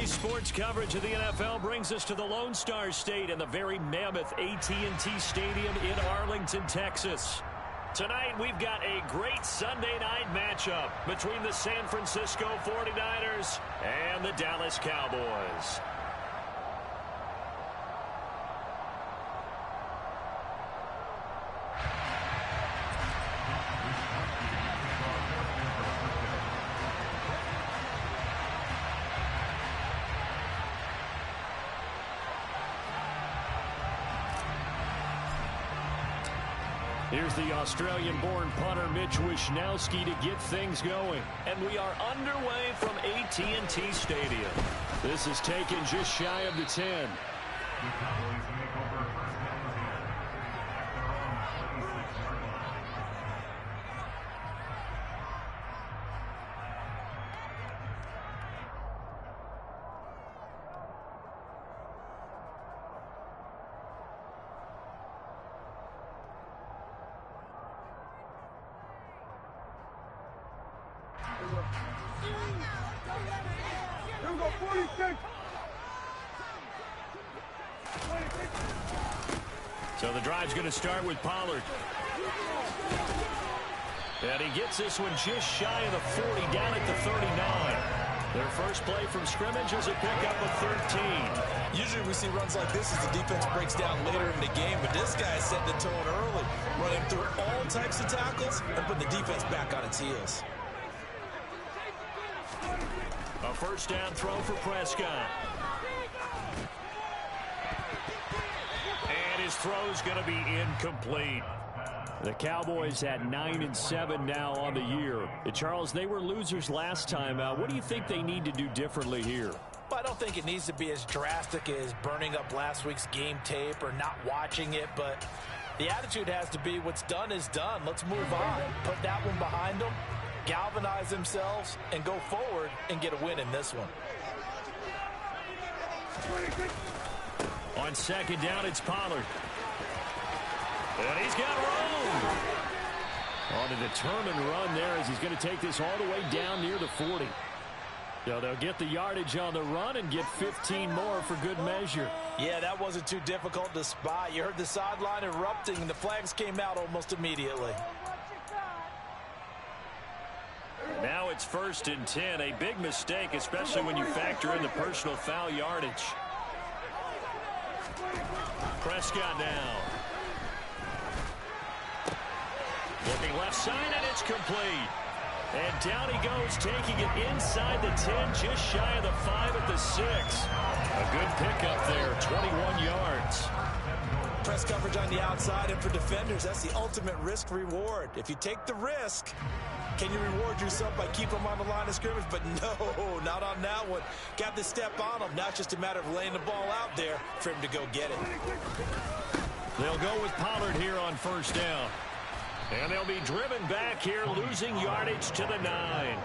Today's sports coverage of the NFL brings us to the Lone Star State and the very mammoth AT&T Stadium in Arlington, Texas. Tonight, we've got a great Sunday night matchup between the San Francisco 49ers and the Dallas Cowboys. Here's the Australian-born punter Mitch Wishnowsky to get things going. And we are underway from AT&T Stadium. This is taken just shy of the 10. So the drive's going to start with Pollard. And he gets this one just shy of the 40, down at the 39. Their first play from scrimmage is a pickup of 13. Usually we see runs like this as the defense breaks down later in the game, but this guy set the tone early, running through all types of tackles and putting the defense back on its heels. A first down throw for Prescott. And his throw's going to be incomplete. The Cowboys at 9-7 now on the year. Charles, they were losers last time out. What do you think they need to do differently here? Well, I don't think it needs to be as drastic as burning up last week's game tape or not watching it, but the attitude has to be what's done is done. Let's move on. Put that one behind them, galvanize themselves, and go forward and get a win in this one. On second down, it's Pollard. And he's got room. On a determined run there as he's going to take this all the way down near the 40. So they'll get the yardage on the run and get 15 more for good measure. Yeah, that wasn't too difficult to spot. You heard the sideline erupting, and the flags came out almost immediately. Now it's 1st and 10. A big mistake, especially when you factor in the personal foul yardage. Prescott now. Looking left side, and it's complete. And down he goes, taking it inside the 10, just shy of the 5 at the 6. A good pickup there, 21 yards. Press coverage on the outside, and for defenders, that's the ultimate risk-reward. If you take the risk, can you reward yourself by keeping them on the line of scrimmage? But no, not on that one. Got the step on him. Now it's just a matter of laying the ball out there for him to go get it. They'll go with Pollard here on first down. And they'll be driven back here, losing yardage to the 9.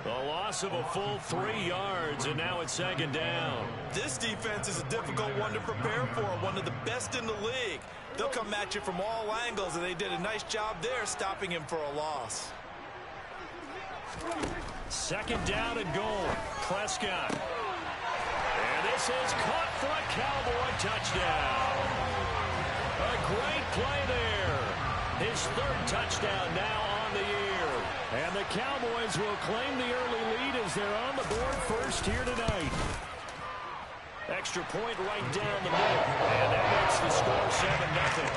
The loss of a full 3 yards, and now it's second down. This defense is a difficult one to prepare for, one of the best in the league. They'll come at you from all angles, and they did a nice job there stopping him for a loss. Second down and goal. Prescott. And this is caught for a Cowboy touchdown. A great play there. His 3rd touchdown now on the year. And the Cowboys will claim the early lead as they're on the board first here tonight. Extra point right down the middle. And that makes the score 7-0.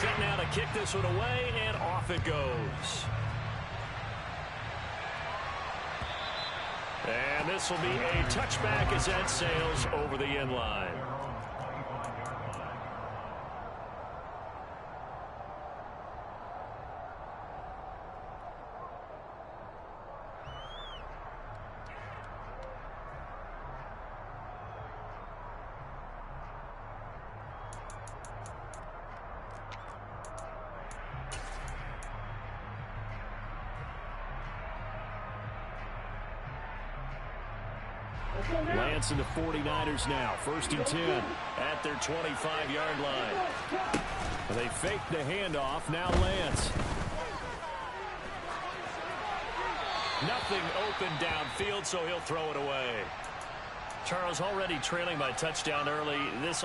Set now to kick this one away, and off it goes. And this will be a touchback as that sails over the end line. Lance and the 49ers now. 1st and 10 at their 25-yard line. They fake the handoff. Now Lance. Nothing open downfield, so he'll throw it away. Charles already trailing by touchdown early. This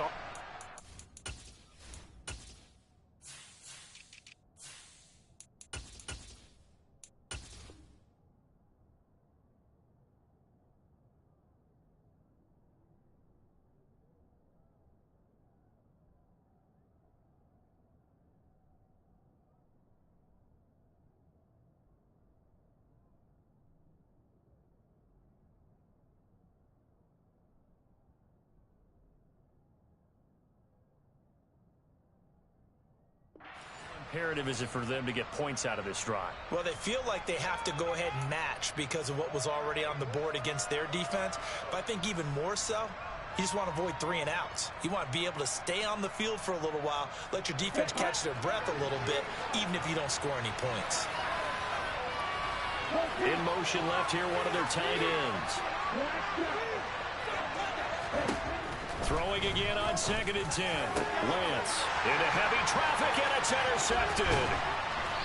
imperative is it for them to get points out of this drive? Well, they feel like they have to go ahead and match because of what was already on the board against their defense. But I think even more so, you just want to avoid 3 and outs. You want to be able to stay on the field for a little while, let your defense catch their breath a little bit, even if you don't score any points. In motion left here, one of their tight ends. Throwing again on 2nd and 10. Lance into heavy traffic, and it's intercepted.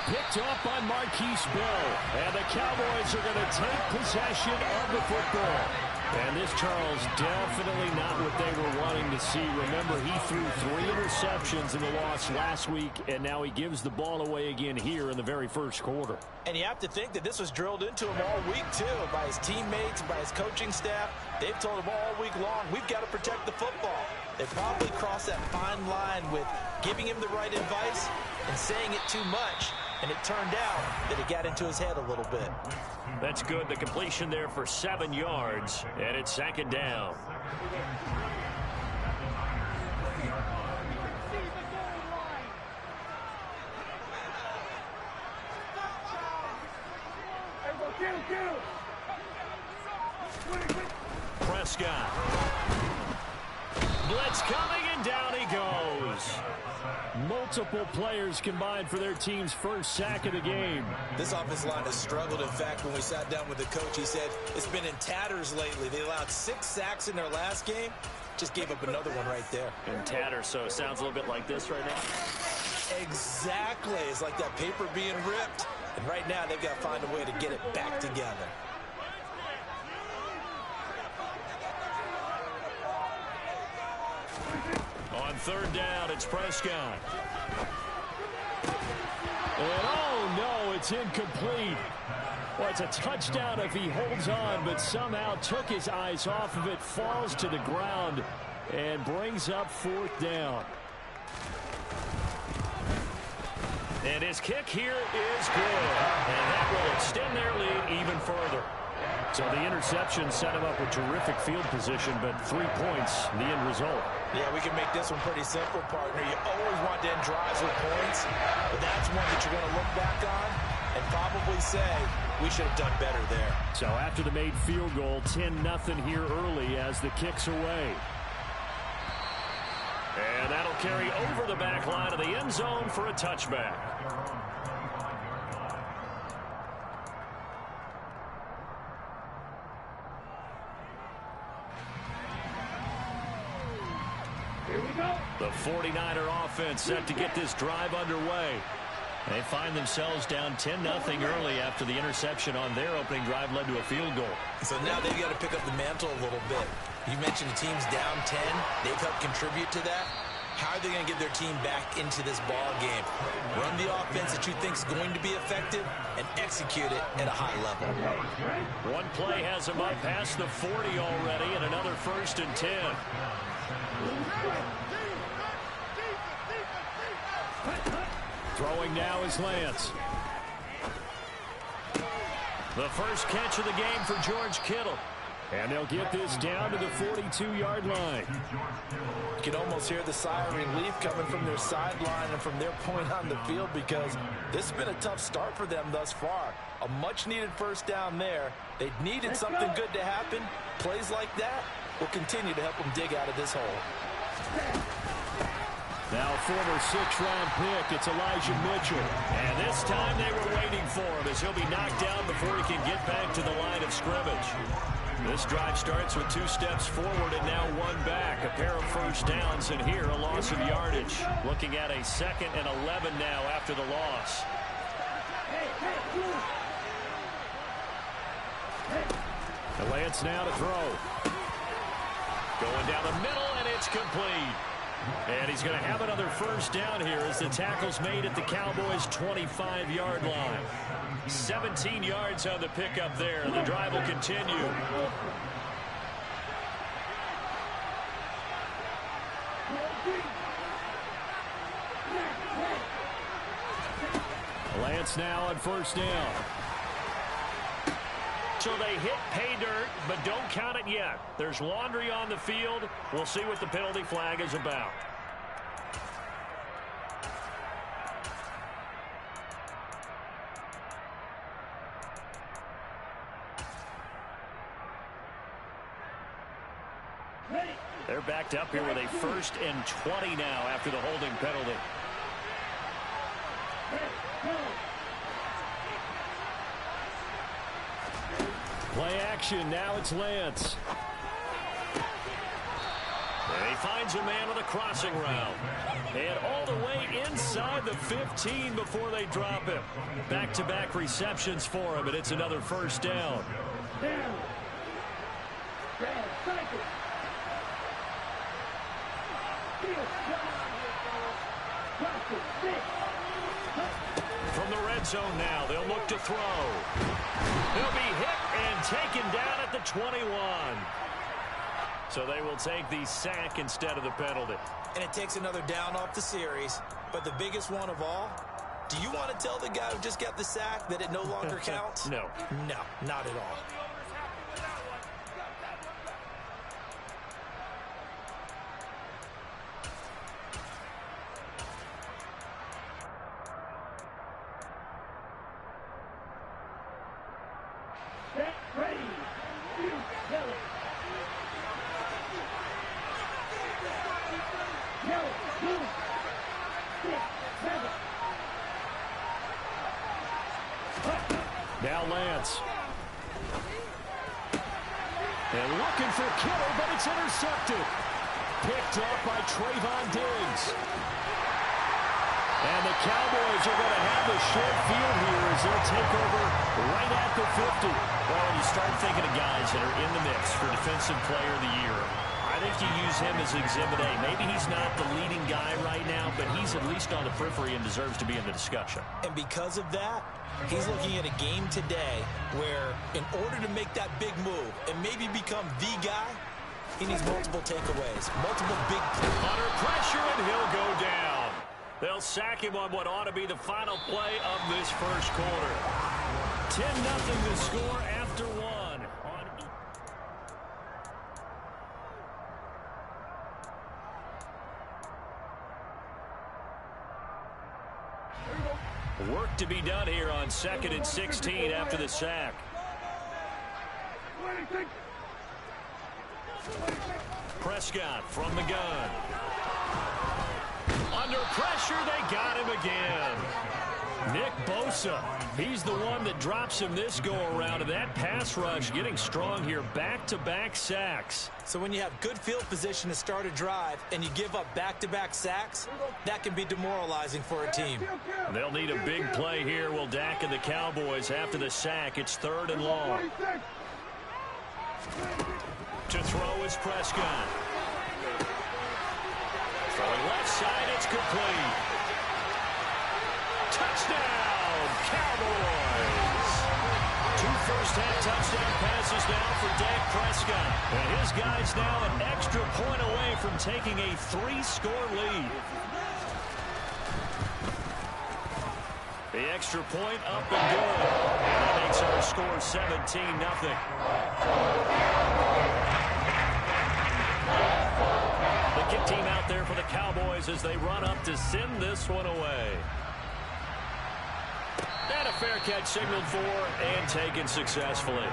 Picked off by Marquise Bell. And the Cowboys are going to take possession of the football. And this, Charles, definitely not what they were wanting to see. Remember, he threw 3 interceptions in the loss last week, and now he gives the ball away again here in the very first quarter. And you have to think that this was drilled into him all week, too, by his teammates, by his coaching staff. They've told him all week long, we've got to protect the football. They probably crossed that fine line with giving him the right advice and saying it too much. And it turned out that it got into his head a little bit. That's good. The completion there for 7 yards, and it's 2nd down. Prescott. Blitz coming, and down he goes. Multiple players combined for their team's first sack of the game. This offensive line has struggled. In fact, when we sat down with the coach, he said it's been in tatters lately. They allowed 6 sacks in their last game. Just gave up another one right there. In tatters, so it sounds a little bit like this right now. Exactly. It's like that paper being ripped. And right now, they've got to find a way to get it back together. On 3rd down, it's Prescott. And oh no, it's incomplete. Well, it's a touchdown if he holds on, but somehow took his eyes off of it, falls to the ground, and brings up 4th down. And his kick here is good. And that will extend their lead even further. So the interception set him up with terrific field position, but 3 points, the end result. Yeah, we can make this one pretty simple, partner. You always want to end drives with points, but that's one that you're going to look back on and probably say, we should have done better there. So after the made field goal, 10-0 here early as the kick's away. And that'll carry over the back line of the end zone for a touchback. The 49er offense set to get this drive underway. They find themselves down 10-0 early after the interception on their opening drive led to a field goal. So now they've got to pick up the mantle a little bit. You mentioned the team's down 10. They've helped contribute to that. How are they going to get their team back into this ball game? Run the offense that you think is going to be effective and execute it at a high level. One play has them up past the 40 already, and another 1st and 10. Throwing now is Lance. The first catch of the game for George Kittle. And they'll get this down to the 42-yard line. You can almost hear the sigh of relief coming from their sideline and from their point on the field because this has been a tough start for them thus far. A much-needed 1st down there. They needed something good to happen. Plays like that will continue to help them dig out of this hole. Now former 6th-round pick, it's Elijah Mitchell. And this time they were waiting for him as he'll be knocked down before he can get back to the line of scrimmage. This drive starts with 2 steps forward and now 1 back. A pair of 1st downs, and here a loss of yardage. Looking at a 2nd and 11 now after the loss. And Lance now to throw. Going down the middle, and it's complete. And he's going to have another first down here as the tackle's made at the Cowboys' 25-yard line. 17 yards on the pickup there. The drive will continue. Lance now on first down. So they hit pay dirt, but don't count it yet. There's laundry on the field. We'll see what the penalty flag is about. They're backed up here with a 1st and 20 now after the holding penalty. Play action. Now it's Lance. And he finds a man on the crossing route. And all the way inside the 15 before they drop him. Back-to-back receptions for him, and it's another first down. From the red zone now, they'll look to throw. He'll be hit and taken down at the 21. So they will take the sack instead of the penalty. And it takes another down off the series. But the biggest one of all, do you want to tell the guy who just got the sack that it no longer counts? No. No, not at all. Now Lance. And looking for Kittle, but it's intercepted. Picked up by Trayvon Diggs. And the Cowboys are going to have a short field here as they'll take over right at the 50. Well, when you start thinking of guys that are in the mix for Defensive Player of the Year, I think you use him as Exhibit A. Maybe he's not the leading guy right now, but he's at least on the periphery and deserves to be in the discussion. And because of that, he's looking at a game today where in order to make that big move and maybe become the guy, he needs multiple takeaways, multiple big plays. Under pressure, and he'll go down. They'll sack him on what ought to be the final play of this first quarter. 10-0 to score after one. Work to be done here on 2nd and 16 after the sack. Prescott from the gun. Under pressure, they got him again. Nick Bosa, he's the one that drops him this go-around, and that pass rush getting strong here. Back-to-back sacks. So when you have good field position to start a drive and you give up back-to-back sacks, that can be demoralizing for a team. They'll need a big play here. Will Dak and the Cowboys after the sack. It's 3rd and long. To throw is Prescott. Throwing left side, it's complete. Touchdown, Cowboys! 2 first-half touchdown passes now for Dak Prescott. And his guys now an extra point away from taking a 3-score lead. The extra point up and good. And that makes our score 17-0. The kick team out there for the Cowboys as they run up to send this one away. And a fair catch signaled for and taken successfully.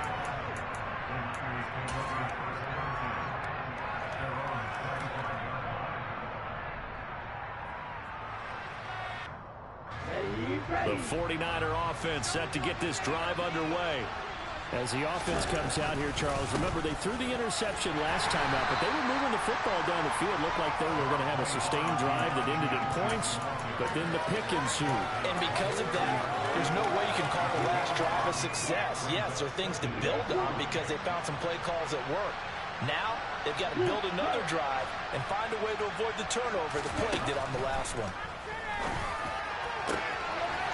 The 49er offense set to get this drive underway. As the offense comes out here, Charles, remember they threw the interception last time out, but they were moving the football down the field. Looked like they were going to have a sustained drive that ended in points, but then the pick ensued. And because of that, there's no way you can call the last drive a success. Yes, there are things to build on because they found some play calls that work. Now, they've got to build another drive and find a way to avoid the turnover the play did on the last one.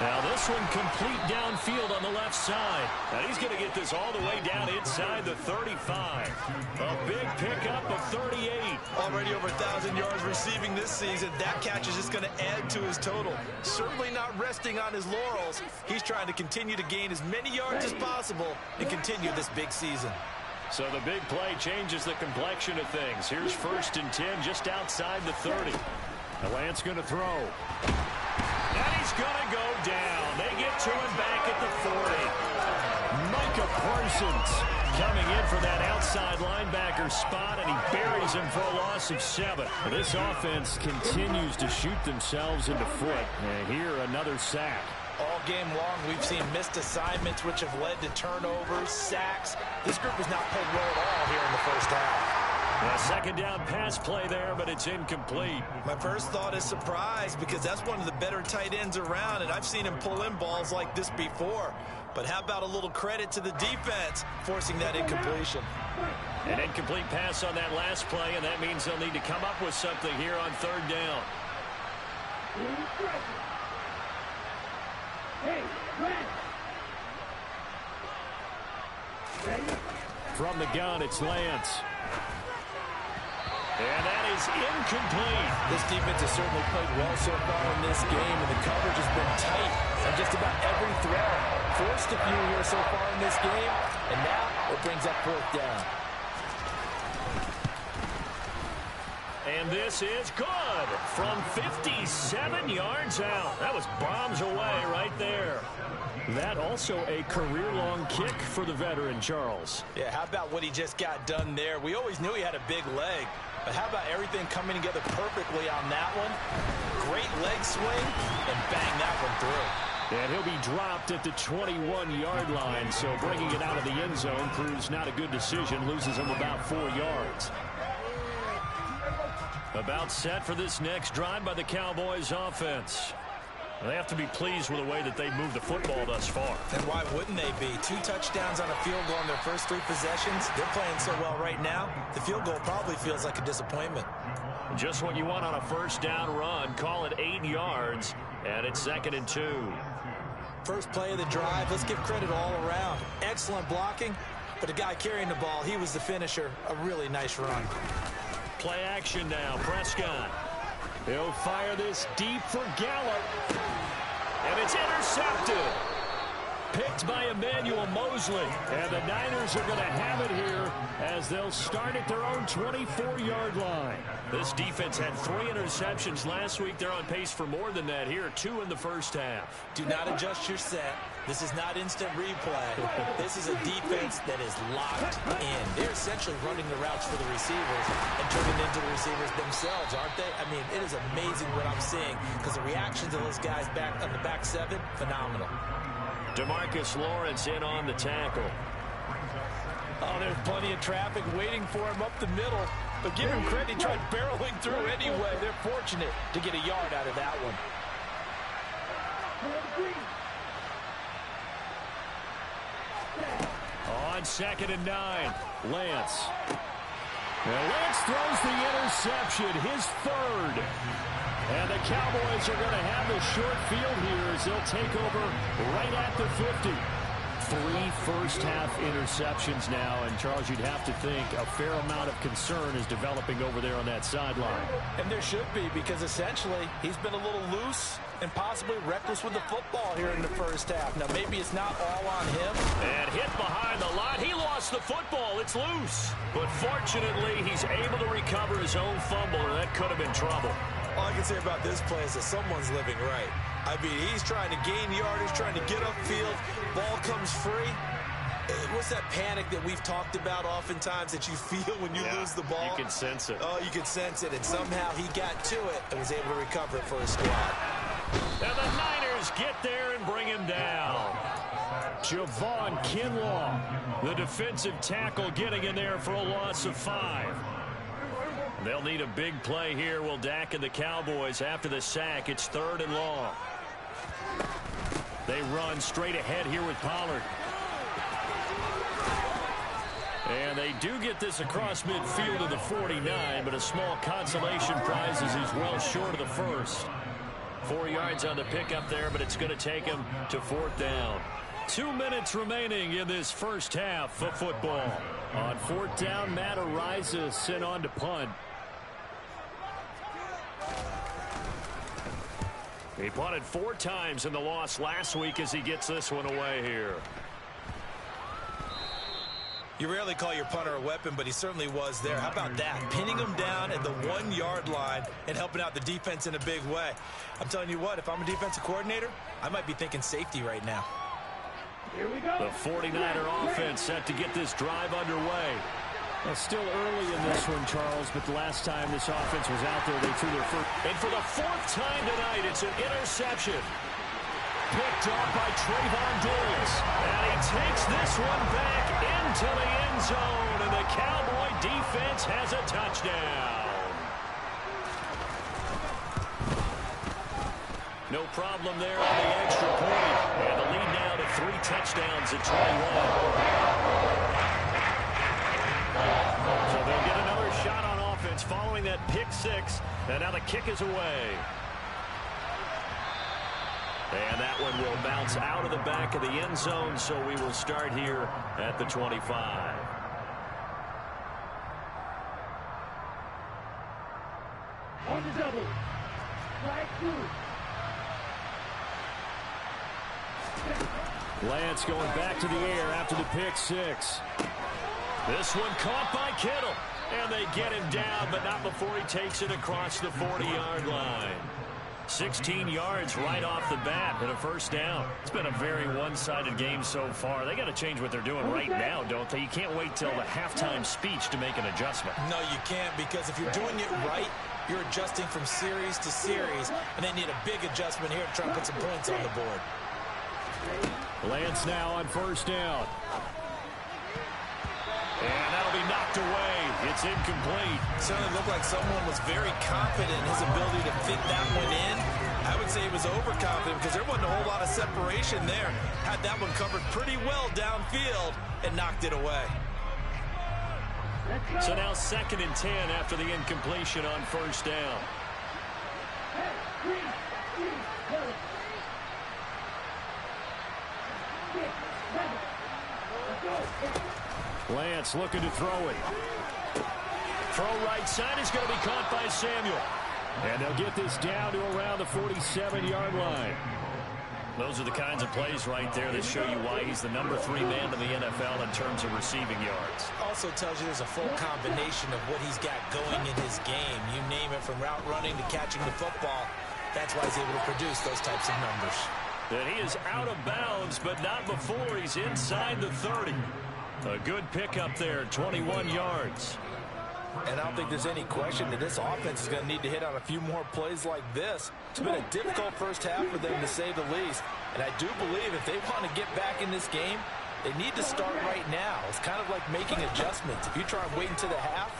Now this one complete downfield on the left side. And he's going to get this all the way down inside the 35. A big pickup of 38. Already over 1,000 yards receiving this season. That catch is just going to add to his total. Certainly not resting on his laurels. He's trying to continue to gain as many yards as possible and continue this big season. So the big play changes the complexion of things. Here's 1st and 10 just outside the 30. Lance going to throw. And he's going to go down. They get to him back at the 40. Micah Parsons coming in for that outside linebacker spot, and he buries him for a loss of 7. This offense continues to shoot themselves in the foot. And here, another sack. All game long, we've seen missed assignments, which have led to turnovers, sacks. This group has not played well at all here in the first half. A second down pass play there, but it's incomplete. My first thought is surprise because that's one of the better tight ends around, and I've seen him pull in balls like this before. But how about a little credit to the defense forcing that incompletion? An incomplete pass on that last play, and that means they'll need to come up with something here on 3rd down. From the gun, it's Lance. And that is incomplete. This defense has certainly played well so far in this game, and the coverage has been tight on just about every throw. Forced a few here so far in this game, and now it brings up 4th down. And this is good from 57 yards out. That was bombs away right there. That also a career-long kick for the veteran, Charles. Yeah, how about what he just got done there? We always knew he had a big leg, but how about everything coming together perfectly on that one? Great leg swing, and bang that one through. And he'll be dropped at the 21-yard line, so bringing it out of the end zone proves not a good decision, loses him about 4 yards. About set for this next drive by the Cowboys offense. They have to be pleased with the way that they've moved the football thus far. And why wouldn't they be? 2 touchdowns on a field goal in their first 3 possessions. They're playing so well right now, the field goal probably feels like a disappointment. Just what you want on a 1st down run. Call it 8 yards, and it's 2nd and 2. First play of the drive, let's give credit all around. Excellent blocking, but the guy carrying the ball, he was the finisher. A really nice run. Play action now, Prescott. He'll fire this deep for Gallup. And it's intercepted. Picked by Emmanuel Mosley. And the Niners are going to have it here as they'll start at their own 24-yard line. This defense had 3 interceptions last week. They're on pace for more than that here. 2 in the first half. Do not adjust your set. This is not instant replay. This is a defense that is locked in. They're essentially running the routes for the receivers and turning into the receivers themselves, aren't they? I mean, it is amazing what I'm seeing because the reactions of those guys back on the back 7, phenomenal. DeMarcus Lawrence in on the tackle. Oh, there's plenty of traffic waiting for him up the middle. But give him credit, he tried barreling through anyway. They're fortunate to get a yard out of that one. On 2nd and 9, Lance. Now Lance throws the interception, his 3rd. And the Cowboys are going to have the short field here as they'll take over right at the 50. 3 first-half interceptions now, and Charles, you'd have to think a fair amount of concern is developing over there on that sideline. And there should be, because essentially he's been a little loose and possibly reckless with the football here in the first half. Now, maybe it's not all on him. And hit behind the line. He lost the football. It's loose. But fortunately, he's able to recover his own fumble, or that could have been trouble. All I can say about this play is that someone's living right. I mean, he's trying to gain yardage, trying to get upfield. Ball comes free. What's that panic that we've talked about oftentimes that you feel when you lose the ball? You can sense it. Oh, you can sense it. And somehow he got to it and was able to recover it for his squad. And the Niners get there and bring him down. Javon Kinlaw, the defensive tackle, getting in there for a loss of 5. They'll need a big play here, will Dak and the Cowboys. After the sack, it's 3rd and long. They run straight ahead here with Pollard. And they do get this across midfield to the 49, but a small consolation prize as he's well short of the first. 4 yards on the pickup there, but it's going to take him to 4th down. 2 minutes remaining in this first half of football. On 4th down, Matt Araiza sent on to punt. He punted 4 times in the loss last week as he gets this one away here. You rarely call your punter a weapon, but he certainly was there. How about that? Pinning him down at the 1-yard line and helping out the defense in a big way. I'm telling you what, if I'm a defensive coordinator, I might be thinking safety right now. Here we go. The 49er offense set to get this drive underway. It's still early in this one, Charles, but the last time this offense was out there, they threw their first. And for the 4th time tonight, it's an interception. Picked off by Trayvon Diggs. And he takes this one back into the end zone, and the Cowboy defense has a touchdown. No problem there on the extra point. And the lead now to 3 touchdowns at 21. So they'll get another shot on offense following that pick 6. And now the kick is away. And that one will bounce out of the back of the end zone, so we will start here at the 25. On the double. Lance going back to the air after the pick 6. This one caught by Kittle. And they get him down, but not before he takes it across the 40-yard line. 16 yards right off the bat and a first down. It's been a very one-sided game so far. They got to change what they're doing right now, don't they? You can't wait till the halftime speech to make an adjustment. No, you can't, because if you're doing it right, you're adjusting from series to series, and they need a big adjustment here to try and put some points on the board. Lance now on first down. And that'll be knocked away. It's incomplete. Certainly looked like someone was very confident in his ability to fit that one in. I would say he was overconfident because there wasn't a whole lot of separation there. Had that one covered pretty well downfield and knocked it away. So now 2nd and 10 after the incompletion on first down. Lance looking to throw it. Throw right side is going to be caught by Samuel. And they'll get this down to around the 47-yard line. Those are the kinds of plays right there that show you why he's the number 3 man in the NFL in terms of receiving yards. Also tells you there's a full combination of what he's got going in his game. You name it, from route running to catching the football. That's why he's able to produce those types of numbers. And he is out of bounds, but not before he's inside the 30. A good pickup there, 21 yards. And I don't think there's any question that this offense is going to need to hit on a few more plays like this. It's been a difficult first half for them, to say the least. And I do believe if they want to get back in this game, they need to start right now. It's kind of like making adjustments. If you try and wait until the half,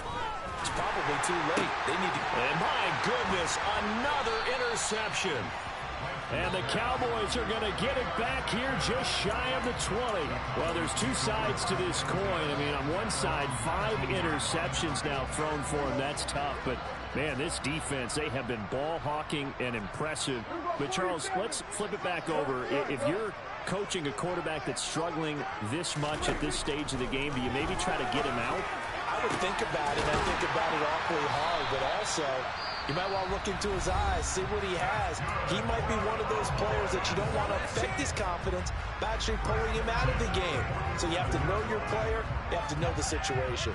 it's probably too late. They need to... And my goodness, another interception. And the Cowboys are going to get it back here just shy of the 20. Well, there's 2 sides to this coin. I mean, on one side, 5 interceptions now thrown for him. That's tough. But, man, this defense, they have been ball hawking and impressive. But, Charles, let's flip it back over. If you're coaching a quarterback that's struggling this much at this stage of the game, do you maybe try to get him out? I would think about it. I think about it awfully hard. But also, you might want to look into his eyes, see what he has. He might be one of those players that you don't want to affect his confidence by actually pulling him out of the game. So you have to know your player. You have to know the situation.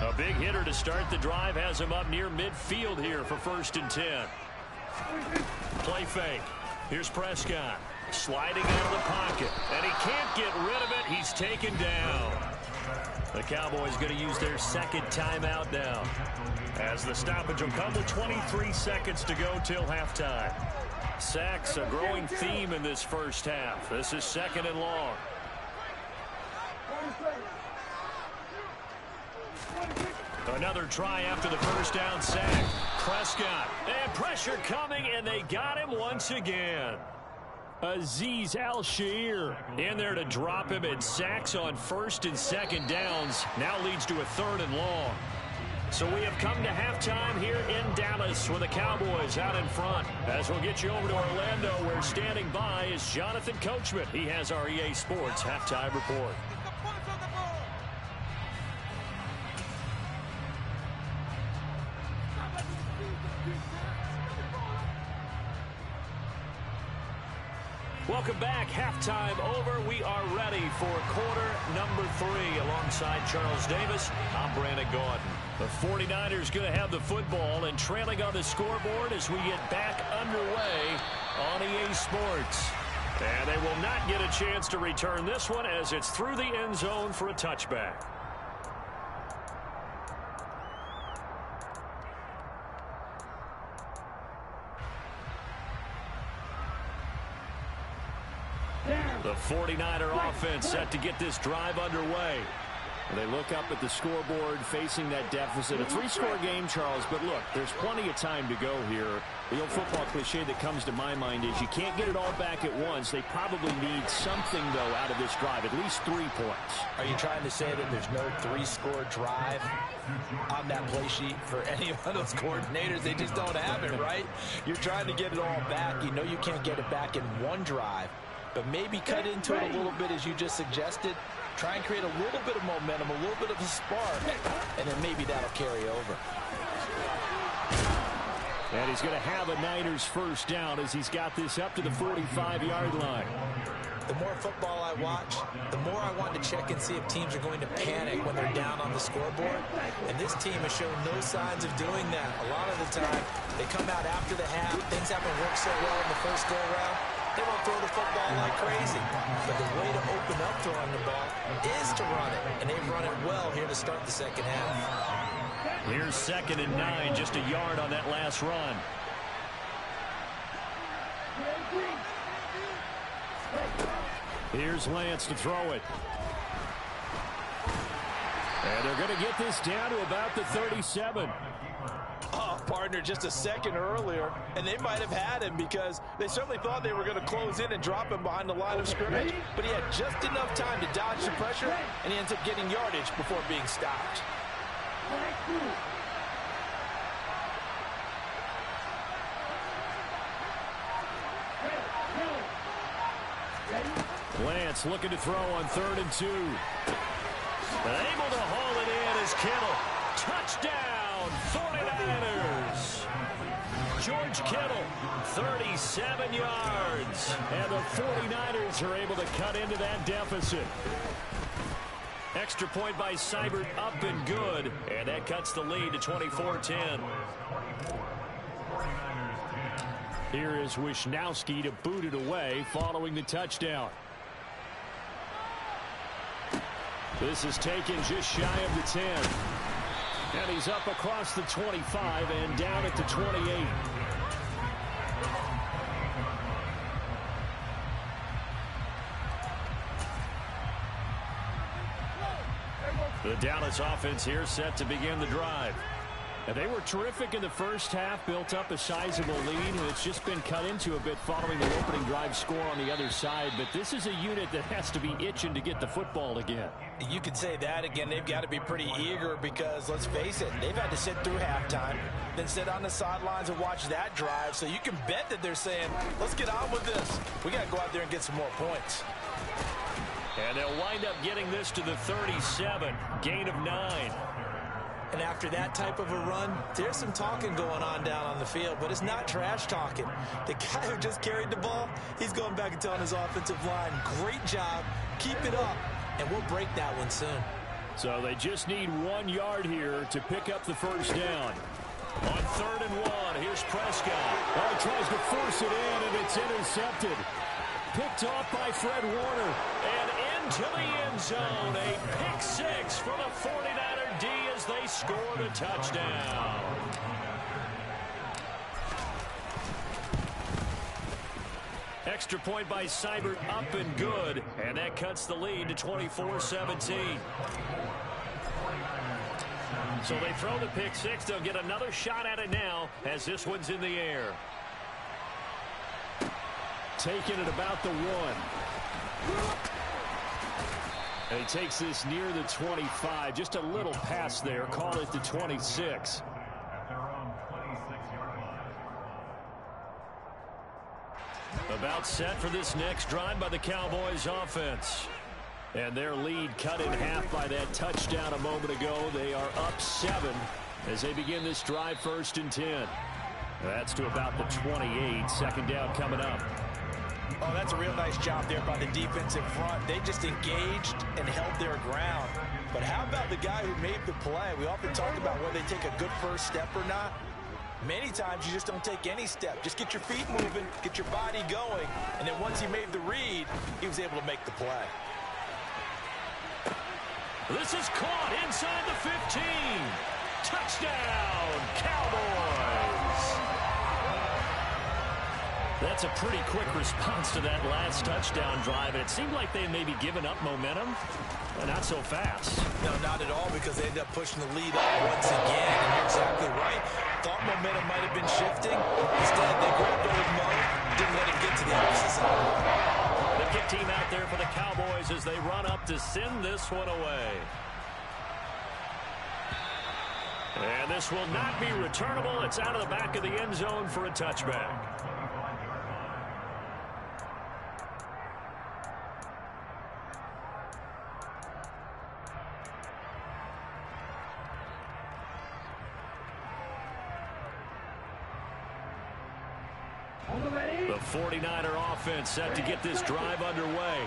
A big hitter to start the drive has him up near midfield here for 1st and 10. Play fake. Here's Prescott. Sliding out of the pocket. And he can't get rid of it. He's taken down. The Cowboys going to use their second timeout now, as the stoppage will come with 23 seconds to go till halftime. Sacks, a growing theme in this first half. This is 2nd and long. Another try after the first down sack. Prescott, and pressure coming, and they got him once again. Azeez Al-Shaair in there to drop him, and sacks on 1st and 2nd downs now leads to a 3rd and long. So we have come to halftime here in Dallas with the Cowboys out in front. As we'll get you over to Orlando, where standing by is Jonathan Coachman. He has our EA Sports halftime report. Welcome back. Halftime over. We are ready for quarter number 3. Alongside Charles Davis, I'm Brandon Gaudin. The 49ers going to have the football and trailing on the scoreboard as we get back underway on EA Sports. And they will not get a chance to return this one as it's through the end zone for a touchback. The 49er offense set to get this drive underway. They look up at the scoreboard facing that deficit. A 3-score game, Charles, but look, there's plenty of time to go here. The old football cliche that comes to my mind is you can't get it all back at once. They probably need something, though, out of this drive, at least 3 points. Are you trying to say that there's no 3-score drive on that play sheet for any of those coordinators? They just don't have it, right? You're trying to get it all back. You know you can't get it back in one drive, but maybe cut into it a little bit as you just suggested. Try and create a little bit of momentum, a little bit of a spark, and then maybe that'll carry over. And he's going to have a Niners first down as he's got this up to the 45-yard line. The more football I watch, the more I want to check and see if teams are going to panic when they're down on the scoreboard. And this team has shown no signs of doing that. A lot of the time, they come out after the half. Things haven't worked so well in the first go-around. They won't throw the football like crazy. But the way to open up throwing the ball is to run it. And they've run it well here to start the second half. Here's 2nd and 9, just a yard on that last run. Here's Lance to throw it. And they're going to get this down to about the 37. Oh, partner, just a second earlier, and they might have had him because they certainly thought they were going to close in and drop him behind the line of scrimmage, but he had just enough time to dodge the pressure, and he ends up getting yardage before being stopped. Lance looking to throw on 3rd and 2. Able to haul it in as Kittle. Touchdown, 49ers. George Kittle, 37 yards. And the 49ers are able to cut into that deficit. Extra point by Seibert, up and good. And that cuts the lead to 24-10. Here is Wisnowski to boot it away following the touchdown. This is taken just shy of the 10. And he's up across the 25 and down at the 28. The Dallas offense here set to begin the drive. And they were terrific in the first half, built up a sizable lead, and it's just been cut into a bit following the opening drive score on the other side. But this is a unit that has to be itching to get the football again. You could say that again. They've got to be pretty eager because, let's face it, they've had to sit through halftime, then sit on the sidelines and watch that drive. So you can bet that they're saying, let's get on with this. We got to go out there and get some more points. And they'll wind up getting this to the 37, gain of 9. And after that type of a run, there's some talking going on down on the field, but it's not trash talking. The guy who just carried the ball, he's going back and telling his offensive line, great job, keep it up, and we'll break that one soon. So they just need 1 yard here to pick up the first down. On 3rd and 1, here's Prescott. Oh, he tries to force it in, and it's intercepted. Picked off by Fred Warner. And into the end zone. A pick six for the 49er D as they scored a touchdown. Extra point by Seibert, up and good. And that cuts the lead to 24-17. So they throw the pick six. They'll get another shot at it now as this one's in the air. Taking it about the 1. And he takes this near the 25. Just a little pass there. Call it the 26. About set for this next drive by the Cowboys offense. And their lead cut in half by that touchdown a moment ago. They are up 7 as they begin this drive 1st and 10. That's to about the 28. Second down coming up. Oh, that's a real nice job there by the defensive front. They just engaged and held their ground. But how about the guy who made the play? We often talk about whether they take a good first step or not. Many times you just don't take any step. Just get your feet moving, get your body going, and then once he made the read, he was able to make the play. This is caught inside the 15. Touchdown, Cowboys. That's a pretty quick response to that last touchdown drive, and it seemed like they had maybe given up momentum. Well, not so fast. No, not at all, because they ended up pushing the lead up once again, and you're exactly right. Thought momentum might have been shifting. Instead, they grabbed old Mo, didn't let it get to the opposite side. The kick team out there for the Cowboys as they run up to send this one away. And this will not be returnable. It's out of the back of the end zone for a touchback. The 49er offense set to get this drive underway.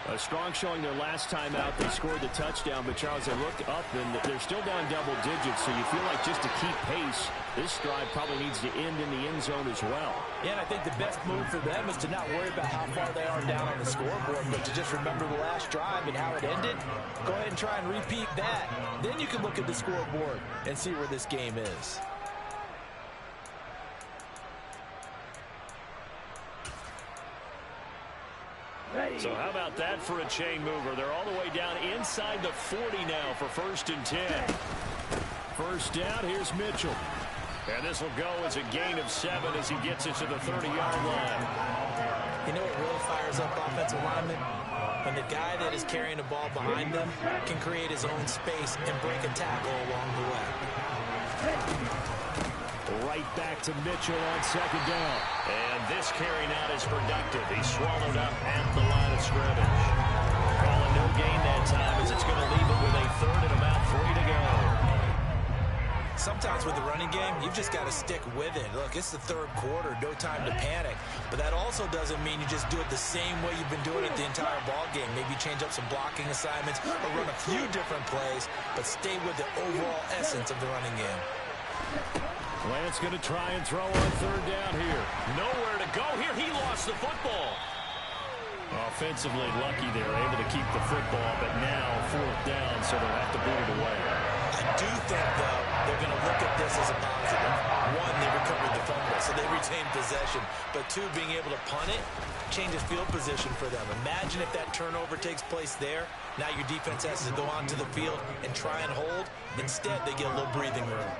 A strong showing their last time out. They scored the touchdown, but Charles, they looked up and they're still down double digits, so you feel like just to keep pace, this drive probably needs to end in the end zone as well. Yeah, and I think the best move for them is to not worry about how far they are down on the scoreboard, but to just remember the last drive and how it ended. Go ahead and try and repeat that. Then you can look at the scoreboard and see where this game is. So how about that for a chain mover? They're all the way down inside the 40 now for 1st and 10. First down, here's Mitchell. And this will go as a gain of 7 as he gets it to the 30-yard line. You know what really fires up offensive linemen? When the guy that is carrying the ball behind them can create his own space and break a tackle along the way. Right back to Mitchell on 2nd down. And this carry now is productive. He's swallowed up at the line of scrimmage. Calling no gain that time as it's going to leave it with a 3rd and about 3 to go. Sometimes with the running game, you've just got to stick with it. Look, it's the 3rd quarter, no time to panic. But that also doesn't mean you just do it the same way you've been doing it the entire ball game. Maybe change up some blocking assignments or run a few different plays, but stay with the overall essence of the running game. Lance going to try and throw on 3rd down here. Nowhere to go here. He lost the football. Offensively lucky they were able to keep the football, but now 4th down, so they'll have to boot it away. I do think, though, they're going to look at this as a positive. 1, they recovered the fumble, so they retained possession. But 2, being able to punt it changes field position for them. Imagine if that turnover takes place there. Now your defense has to go onto the field and try and hold. Instead, they get a little breathing room.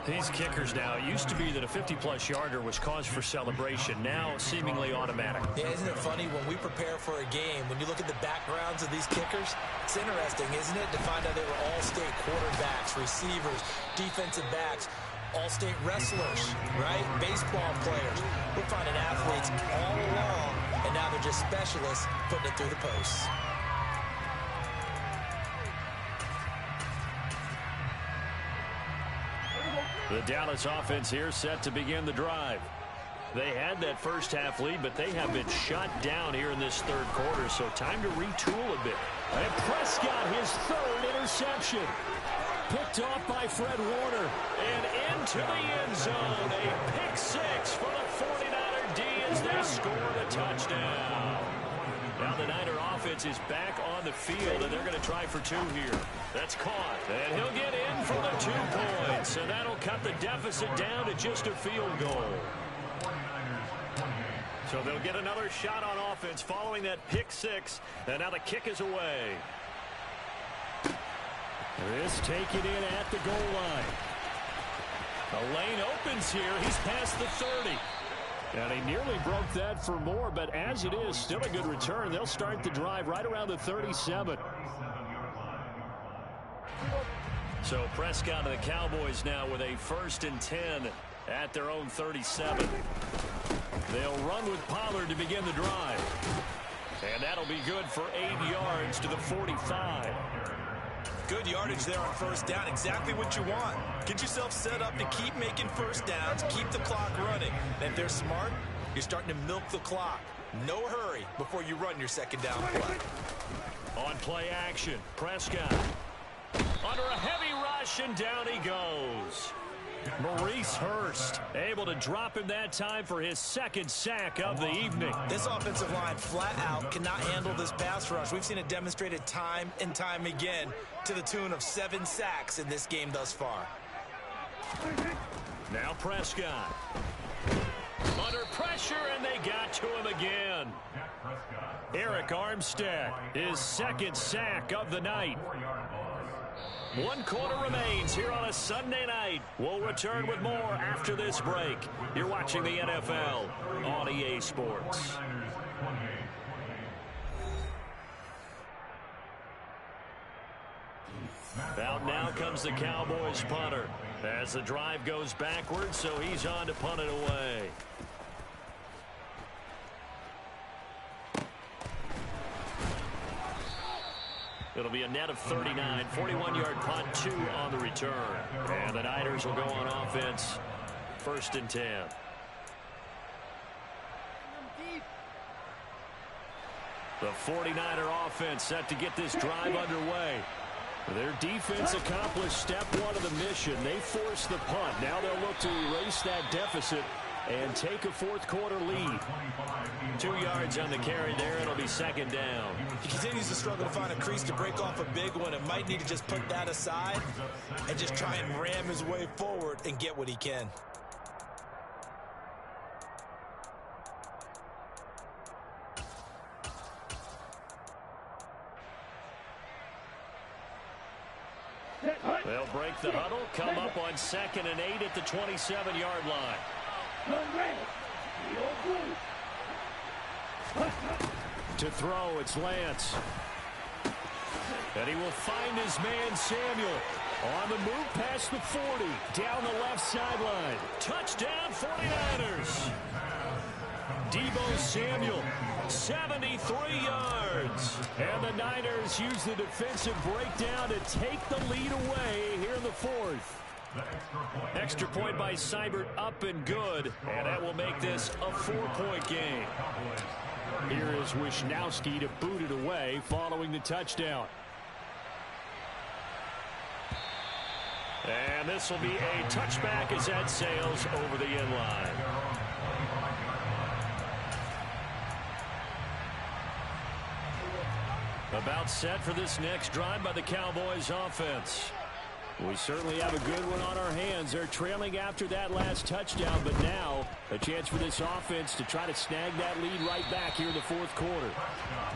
These kickers now, it used to be that a 50-plus yarder was cause for celebration. Now, seemingly automatic. Yeah, isn't it funny when we prepare for a game, when you look at the backgrounds of these kickers, it's interesting, isn't it, to find out they were all-state quarterbacks, receivers, defensive backs, all-state wrestlers, right? Baseball players. We're finding athletes all along, and now they're just specialists putting it through the posts. The Dallas offense here set to begin the drive. They had that first half lead, but they have been shut down here in this 3rd quarter, so time to retool a bit. And Prescott, his 3rd interception. Picked off by Fred Warner. And into the end zone. A pick 6 for the 49er D as they score the touchdown. Now the Niner offense is back on the field, and they're going to try for two here. That's caught. And he'll get in for the 2 points, and that'll cut the deficit down to just a field goal. So they'll get another shot on offense following that pick 6, and now the kick is away. This taken in at the goal line. The lane opens here. He's past the 30. And he nearly broke that for more, but as it is, still a good return. They'll start the drive right around the 37. So Prescott and the Cowboys now with a 1st and 10 at their own 37. They'll run with Pollard to begin the drive. And that'll be good for 8 yards to the 45. Good yardage there on 1st down. Exactly what you want. Get yourself set up to keep making 1st downs, keep the clock running. And if they're smart, you're starting to milk the clock. No hurry before you run your 2nd down play. On play action, Prescott under a heavy rush, and down he goes. Maurice Hurst able to drop him that time for his 2nd sack of the evening. This offensive line flat out cannot handle this pass rush. We've seen it demonstrated time and time again to the tune of 7 sacks in this game thus far. Now Prescott under pressure, and they got to him again. Eric Armstead, his 2nd sack of the night. 1 quarter remains here on a Sunday night. We'll return with more after this break. You're watching the NFL on EA Sports. Out now comes the Cowboys punter as the drive goes backwards, so he's on to punt it away. It'll be a net of 39, 41-yard punt, 2 on the return. And the Niners will go on offense, 1st and 10. The 49er offense set to get this drive underway. Their defense accomplished step 1 of the mission. They forced the punt. Now they'll look to erase that deficit and take a 4th quarter lead. 2 yards on the carry there. It'll be 2nd down. He continues to struggle to find a crease to break off a big one. It might need to just put that aside and just try and ram his way forward and get what he can. They'll break the huddle, come up on 2nd and 8 at the 27-yard line. To throw, it's Lance. And he will find his man Samuel. On the move past the 40, down the left sideline. Touchdown 49ers. Deebo Samuel, 73 yards. And the Niners use the defensive breakdown to take the lead away here in the 4th. Extra point by Seibert, up and good. And that will make this a 4-point game. Here is Wisnowski to boot it away following the touchdown. And this will be a touchback as that sails over the end line. About set for this next drive by the Cowboys offense. We certainly have a good one on our hands. They're trailing after that last touchdown, but now a chance for this offense to try to snag that lead right back here in the 4th quarter.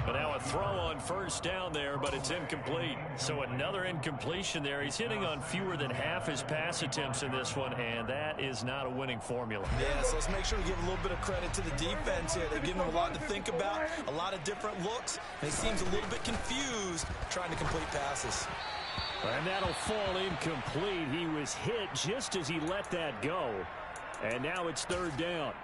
But now a throw on 1st down there, but it's incomplete. So another incompletion there. He's hitting on fewer than half his pass attempts in this one, and that is not a winning formula. Yeah, so let's make sure we give a little bit of credit to the defense here. They're giving him a lot to think about, a lot of different looks, and he seems a little bit confused trying to complete passes. And that'll fall incomplete. He was hit just as he let that go. And now it's 3rd down.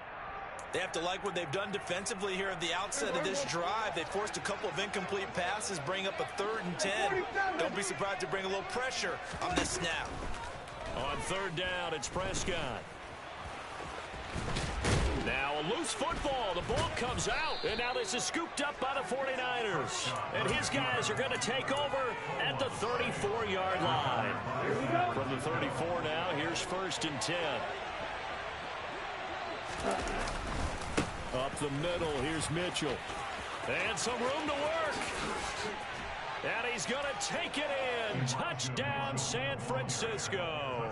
They have to like what they've done defensively here at the outset of this drive. They forced a couple of incomplete passes, bring up a 3rd and 10. Don't be surprised to bring a little pressure on this snap. On 3rd down, it's Prescott. Now a loose football. The ball comes out. And now this is scooped up by the 49ers. And his guys are going to take over at the 34-yard line. From the 34 now, here's 1st and 10. Up the middle, here's Mitchell. And some room to work. And he's going to take it in. Touchdown, San Francisco.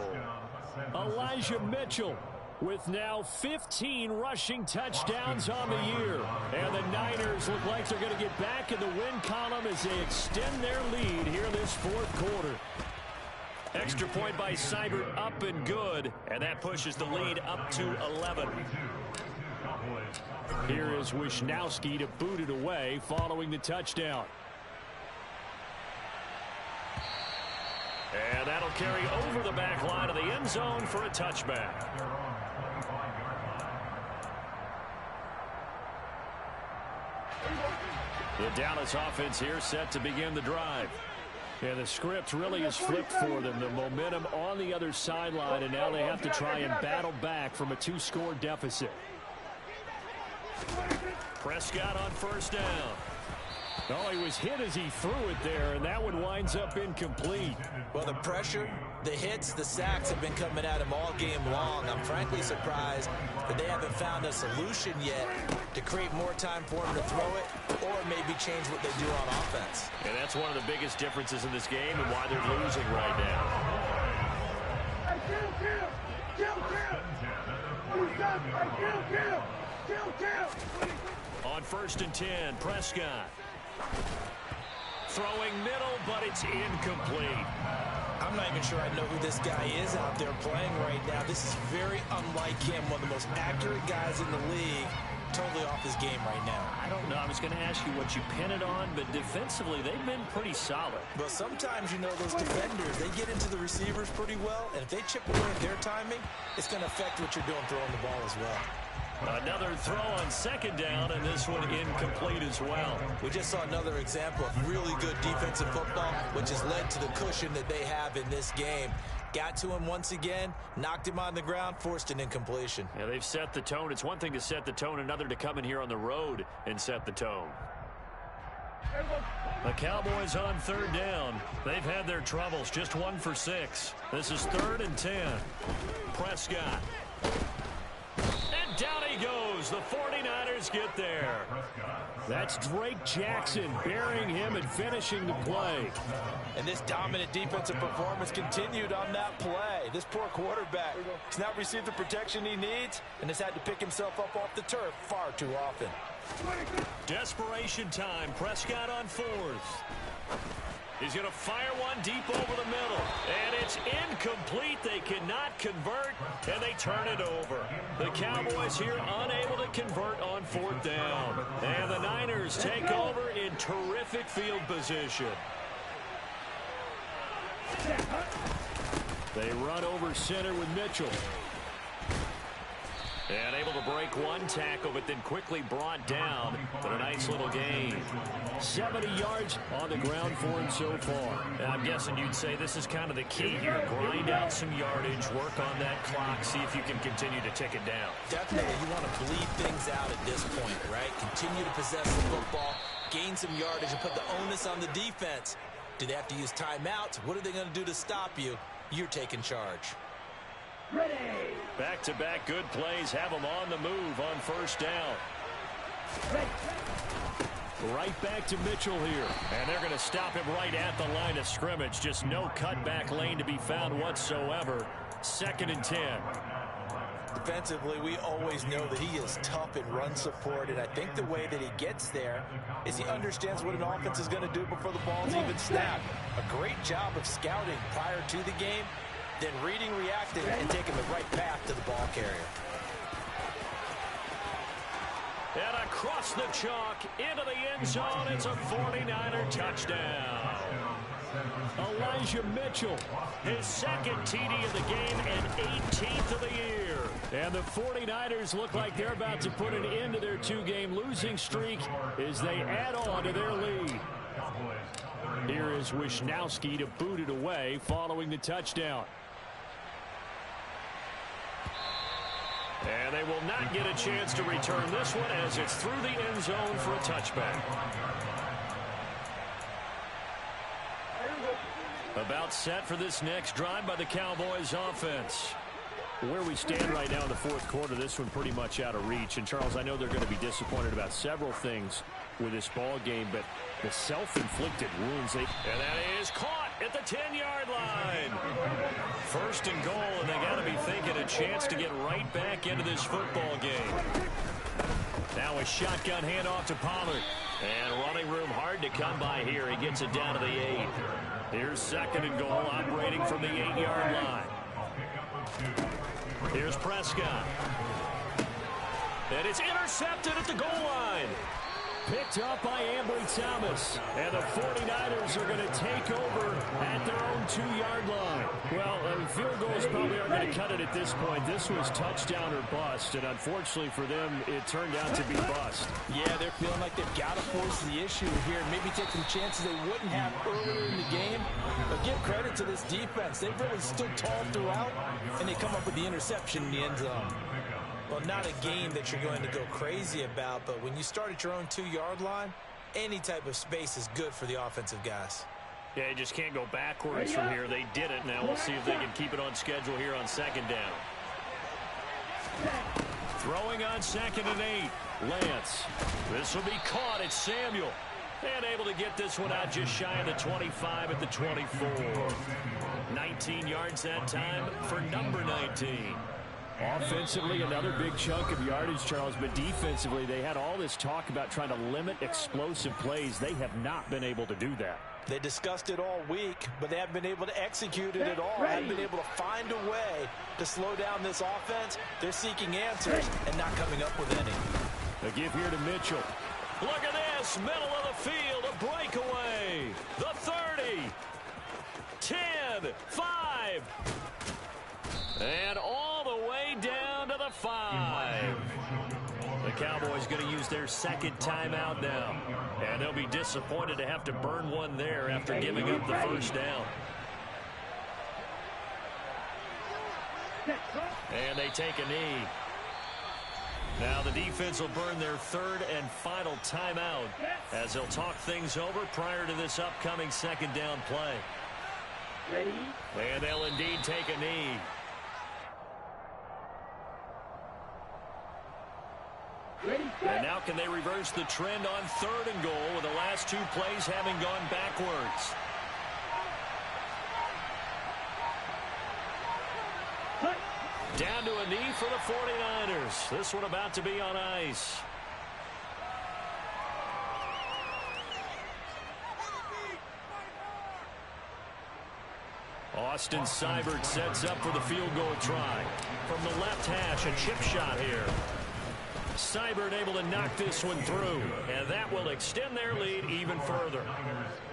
Elijah Mitchell with now 15 rushing touchdowns on the year. And the Niners look like they're going to get back in the win column as they extend their lead here this fourth quarter. Extra point by Seibert, up and good. And that pushes the lead up to 11. Here is Wisnowski to boot it away following the touchdown. And that'll carry over the back line of the end zone for a touchback. The Dallas offense here set to begin the drive. And the script really is flipped for them. The momentum on the other sideline, and now they have to try and battle back from a 2-score deficit. Prescott on first down. Oh, he was hit as he threw it there, and that one winds up incomplete. Well, the pressure, the hits, the sacks have been coming at him all game long. I'm frankly surprised that they haven't found a solution yet to create more time for him to throw it or maybe change what they do on offense. And that's one of the biggest differences in this game and why they're losing right now. On first and 10, Prescott. Throwing middle, but it's incomplete. I'm not even sure I know who this guy is out there playing right now. This is very unlike him, one of the most accurate guys in the league. Totally off his game right now. I don't know. I was going to ask you what you pin it on, but defensively, they've been pretty solid. But sometimes, you know, those defenders, they get into the receivers pretty well, and if they chip away at their timing, it's going to affect what you're doing throwing the ball as well. Another throw on second down, and this one incomplete as well. We just saw another example of really good defensive football, which has led to the cushion that they have in this game. Got to him once again, knocked him on the ground, forced an incompletion. Yeah, they've set the tone. It's one thing to set the tone, another to come in here on the road and set the tone. The Cowboys on third down. They've had their troubles, just 1 for 6. This is 3rd and 10. Prescott. And down he goes. The 49ers get there. That's Drake Jackson burying him and finishing the play. And this dominant defensive performance continued on that play. This poor quarterback has not received the protection he needs and has had to pick himself up off the turf far too often. Desperation time. Prescott on 4th. He's going to fire one deep over the middle. And it's incomplete. They cannot convert, and they turn it over. The Cowboys here unable to convert on 4th down. And the Niners take over in terrific field position. They run over center with Mitchell. And able to break one tackle, but then quickly brought down. But a nice little gain. 70 yards on the ground for him so far. And I'm guessing you'd say this is kind of the key here. Grind out some yardage, work on that clock, see if you can continue to tick it down. Definitely, you want to bleed things out at this point, right? Continue to possess the football, gain some yardage, and put the onus on the defense. Do they have to use timeouts? What are they going to do to stop you? You're taking charge. Ready. Back-to-back good plays have them on the move on first down. Right back to Mitchell here. And they're going to stop him right at the line of scrimmage. Just no cutback lane to be found whatsoever. 2nd and 10. Defensively, we always know that he is tough in run support, and I think the way that he gets there is he understands what an offense is going to do before the ball's even snapped. A great job of scouting prior to the game, then reading, reacting, and taking the right path to the ball carrier. And across the chalk into the end zone, it's a 49er touchdown. Elijah Mitchell, his 2nd TD of the game and 18th of the year. And the 49ers look like they're about to put an end to their 2-game losing streak as they add on to their lead. Here is Wisnowski to boot it away following the touchdown. And they will not get a chance to return this one as it's through the end zone for a touchback. About set for this next drive by the Cowboys offense. Where we stand right now in the fourth quarter, this one pretty much out of reach. And, Charles, I know they're going to be disappointed about several things with this ball game, but the self-inflicted wounds. And that is caught at the 10-yard line. First and goal, and they got to be thinking a chance to get right back into this football game. Now a shotgun handoff to Pollard. And running room hard to come by here. He gets it down to the 8. Here's second and goal, operating from the 8-yard line. Here's Prescott. And it's intercepted at the goal line. Picked up by Ambry Thomas. And the 49ers are going to take over at their own 2-yard line. Well, field goals probably aren't going to cut it at this point. This was touchdown or bust, and unfortunately for them, it turned out to be bust. Yeah, they're feeling like they've got to force the issue here. Maybe take some chances they wouldn't have earlier in the game. But give credit to this defense. They've really stood tall throughout, and they come up with the interception in the end zone. Well, not a game that you're going to go crazy about, but when you start at your own 2-yard line, any type of space is good for the offensive guys. Yeah, you just can't go backwards from here. They did it. Now we'll see if they can keep it on schedule here on second down. Throwing on second and 8. Lance. This will be caught. It's Samuel. And able to get this one out just shy of the 25 at the 24. 19 yards that time for number 19. Offensively, another big chunk of yardage, Charles, but defensively, they had all this talk about trying to limit explosive plays. They have not been able to do that. They discussed it all week, but they haven't been able to execute it at all. They haven't been able to find a way to slow down this offense. They're seeking answers and not coming up with any. The give here to Mitchell. Look at this, middle of the field, a breakaway. The 30, 10, 5, and all the way down to the 5. The Cowboys going to use their second timeout now, and they'll be disappointed to have to burn one there after giving up the first down. And they take a knee. Now the defense will burn their third and final timeout as they'll talk things over prior to this upcoming second down play. Ready? And they'll indeed take a knee. And now can they reverse the trend on third and goal with the last two plays having gone backwards? Down to a knee for the 49ers. This one about to be on ice. Austin Seibert sets up for the field goal try. From the left hash, a chip shot here. Seibert able to knock this one through, and that will extend their lead even further.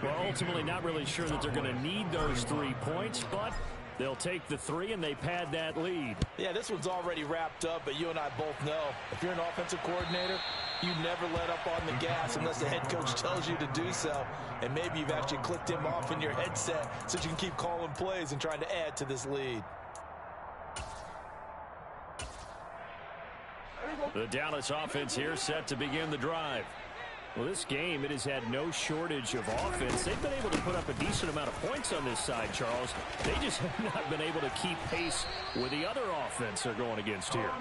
Well, ultimately not really sure that they're going to need those 3 points, but they'll take the 3 and they pad that lead. Yeah, this one's already wrapped up, but you and I both know if you're an offensive coordinator, you never let up on the gas unless the head coach tells you to do so. And maybe you've actually clicked him off in your headset so you can keep calling plays and trying to add to this lead. The Dallas offense here set to begin the drive. Well, this game, it has had no shortage of offense. They've been able to put up a decent amount of points on this side, Charles. They just have not been able to keep pace with the other offense they're going against here.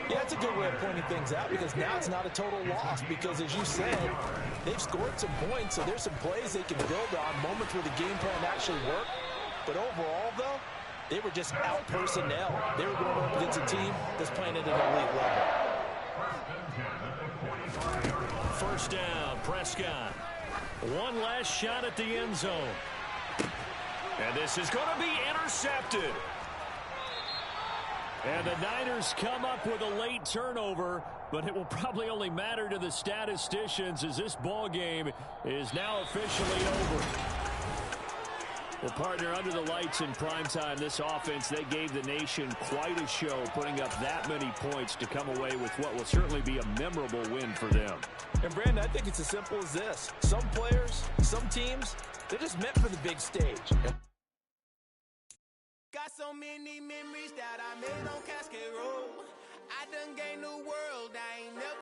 Yeah, that's a good way of pointing things out because now it's not a total loss because, as you said, they've scored some points, so there's some plays they can build on, moments where the game plan actually worked. But overall, though, they were just out personnel. They were going up against a team that's playing at an elite level. First down, Prescott. One last shot at the end zone. And this is going to be intercepted. And the Niners come up with a late turnover, but it will probably only matter to the statisticians as this ball game is now officially over. Well, partner, under the lights in primetime, this offense, they gave the nation quite a show, putting up that many points to come away with what will certainly be a memorable win for them. And, Brandon, I think it's as simple as this. Some players, some teams, they're just meant for the big stage. Got so many memories that I made on Cascade Road. I done gained the world, I ain't never